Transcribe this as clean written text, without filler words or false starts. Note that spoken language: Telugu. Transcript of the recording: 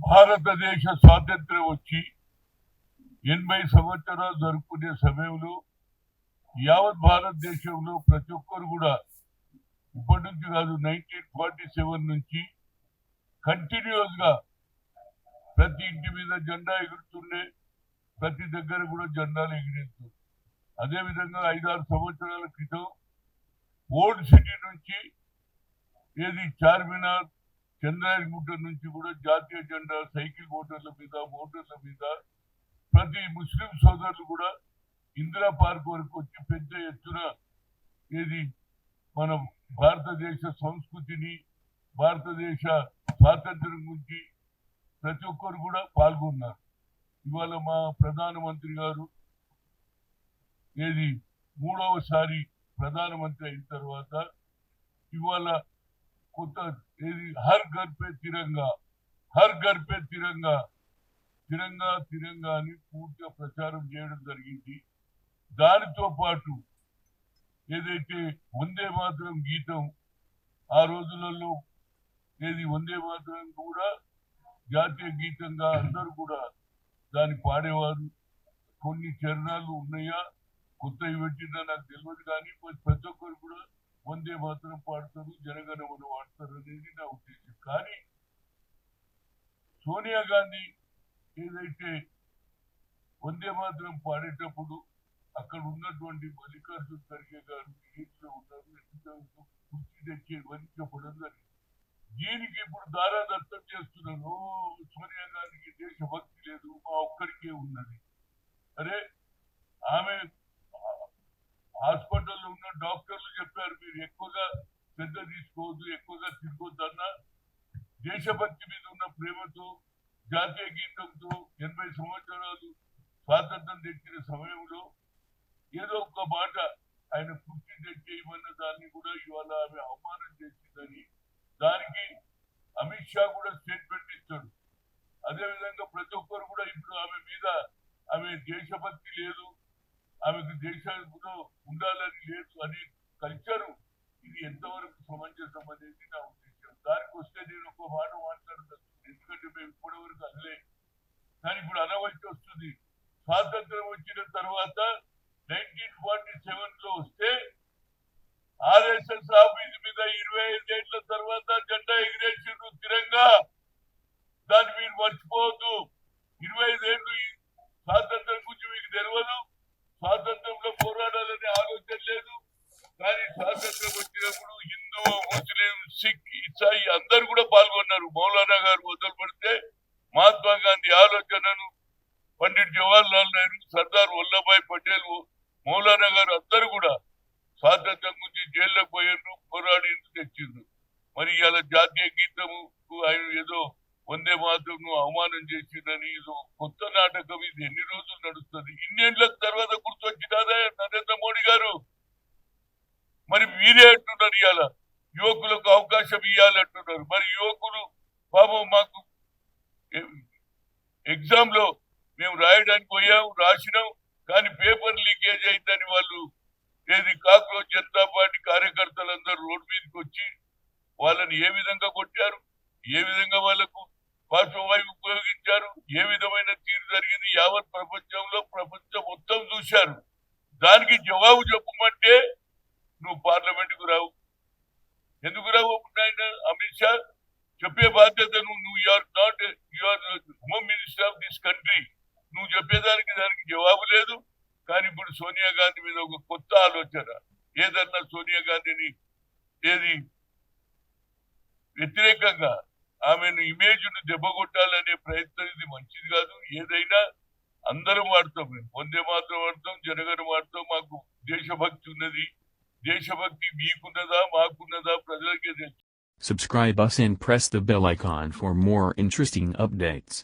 భారతదేశ స్వాతంత్ర్యం వచ్చి 80 సంవత్సరాలు జరుపుకునే సమయంలో యావత్ భారతదేశంలో ప్రతి ఒక్కరు కూడా ఇప్పటి నుంచి కాదు 1947 నుంచి కంటిన్యూస్ గా ప్రతి ఇంటి మీద జెండా ఎగురుతుండే, ప్రతి దగ్గర కూడా జెండాలు ఎగిరేస్తుంది. అదేవిధంగా 5-6 సంవత్సరాల క్రితం ఓల్డ్ సిటీ నుంచి చార్మినార్, చంద్రాయగుట్ట నుంచి కూడా జాతీయ జెండా సైకిల్ మోటార్ల మీద ప్రతి ముస్లిం సోదరులు కూడా ఇందిరా పార్క్ వరకు వచ్చి పెద్ద ఎత్తున మన భారతదేశ సంస్కృతిని, భారతదేశ స్వాతంత్ర్యం గురించి ప్రతి ఒక్కరు కూడా పాల్గొన్నారు. ఇవాళ మా ప్రధానమంత్రి గారు మూడవసారి ప్రధానమంత్రి అయిన తర్వాత ఇవాళ కొత్త హర్ ఘర్ పే తిరంగా, హర్ ఘర్ పే తిరంగా, తిరంగా తిరంగా అని పూర్తిగా ప్రచారం చేయడం జరిగింది. దానితో పాటు ఏదైతే వందే మాతరం గీతం ఆ రోజులలో వందే మాతరం కూడా జాతీయ గీతంగా అందరూ కూడా దాన్ని పాడేవారు. కొన్ని చరణాలు ఉన్నాయా, కొత్తవి పెట్టినా నాకు తెలియదు, కానీ ప్రతి ఒక్కరు కూడా వందే మాతరం పాడతారు, జనగణమన వాడతారు అనేది నా ఉద్దేశం. కానీ సోనియా గాంధీ ఏదైతే వందే మాతరం పాడేటప్పుడు అక్కడ ఉన్నటువంటి మల్లికార్జున ఖర్గే గారు ఏజ్లో ఉన్నారు, కుర్చీ తెచ్చేవని చెప్పడం జరిగింది. దీనికి ఇప్పుడు దారాదత్తం చేస్తున్నాను. సోనియా గాంధీకి దేశభక్తి లేదు, మా ఒక్కడికే ఉన్నది. అరే, ఆమె హాస్పిటల్లో ఉన్న డాక్టర్లు చెప్పారు మీరు ఎక్కువగా శ్రద్ధ తీసుకోవద్దు, ఎక్కువగా తిరగొద్దు అన్న. దేశభక్తి మీద ఉన్న ప్రేమతో, జాతీయ గీతంతో 80 సంవత్సరాలు స్వాతంత్రం తెచ్చిన సమయంలో ఏదో ఒక మాట ఆయన కుర్చీ తెచ్చేయమన్న దాన్ని కూడా ఇవాళ ఆమె అవమానం చేసిందని దానికి అమిత్ షా కూడా స్టేట్మెంట్ ఇస్తాడు. అదేవిధంగా ప్రతి ఒక్కరు కూడా ఇప్పుడు ఆమె దేశభక్తి లేదు, ఆమెకు దేశంలో ఉండాలని లేదు అనే కల్చరు, ఇది ఎంతవరకు సమంజసం అనేది నా ఉద్దేశం. దానికి వస్తే నేను ఒక మాట మాట్లాడతాను, ఎందుకంటే మేము ఇప్పటి వరకు అనలే, కానీ ఇప్పుడు అనవలసి వస్తుంది. స్వాతంత్రం వచ్చిన తర్వాత 1947 వస్తే ఆర్ఎస్ఎస్ ఆఫీస్ మీద 25 ఏళ్ల తర్వాత జెండా ఎగిరేసిండ్రు తిరంగా. దాన్ని మీరు మర్చిపోవద్దు. 25 ఏళ్ళు స్వాతంత్రం గురించి మీకు తెలియదు, స్వాతంత్రంలో పోరాడాలనే ఆలోచన లేదు. కానీ స్వాతంత్రం వచ్చినప్పుడు హిందూ, ముస్లిం, సిక్, ఇసాయి అందరూ కూడా పాల్గొన్నారు. మౌలానా గారు మొదలు పెడితే మహాత్మా గాంధీ ఆలోచనను పండిట్ జవహర్లాల్ నెహ్రూ, సర్దార్ వల్లభాయ్ పటేల్, మౌలానా గారు అందరూ కూడా స్వాతంత్రం గురించి జైల్లోకి పోయారు, పోరాడి తెచ్చిండ్రు. మరి ఇలా జాతీయ గీతము ఆయన ఏదో వందే మాతరం అవమానం చేసిందని ఇదో కొత్త నాటకం. ఇది ఎన్ని రోజులు నడుస్తుంది? ఇన్నేళ్ల తర్వాత గుర్తొచ్చినారా నరేంద్ర మోడీ గారు? మరి మీరే అంటున్నారు ఇవాళ యువకులకు అవకాశం ఇవ్వాలంటున్నారు. మరి యువకులు పాపం మాకు ఎగ్జామ్ లో మేము రాయడానికి పోయాం, రాసినాం, కానీ పేపర్ లీకేజ్ అయిందని వాళ్ళు కాక్రోచ్ జనతా పార్టీ కార్యకర్తలందరూ రోడ్డు మీదకి వచ్చి వాళ్ళని ఏ విధంగా కొట్టారు, ఏ విధంగా వాళ్ళకు పార్శ్వవాయువు ఉపయోగించారు, ఏ విధమైన తీరు జరిగింది యావత్ ప్రపంచంలో ప్రపంచం మొత్తం చూశారు. దానికి జవాబు చెప్పమంటే నువ్వు పార్లమెంట్ కు రావు. ఎందుకు రావు? అమిత్ షా చెప్పే బాధ్యత నువ్వు you're home minister of this country, నువ్వు చెప్పేదానికి దానికి జవాబు లేదు. కానీ ఇప్పుడు సోనియా గాంధీ మీద ఒక కొత్త ఆలోచన, ఏదన్నా సోనియా గాంధీని వ్యతిరేకంగా ఆమెను ఇమేజ్ ను దెబ్బకొట్టాలనే ప్రయత్నం ఇది మంచిది కాదు. ఏదైనా అందరం వాడతాం, మేము వందే మాత్రం వాడతాం, జనగణ వాడతాం. మాకు దేశభక్తి ఉన్నది. దేశభక్తి మీకున్నదా మాకున్నదా ప్రజలకే తెలుసు. Subscribe us and press the bell icon for more interesting updates.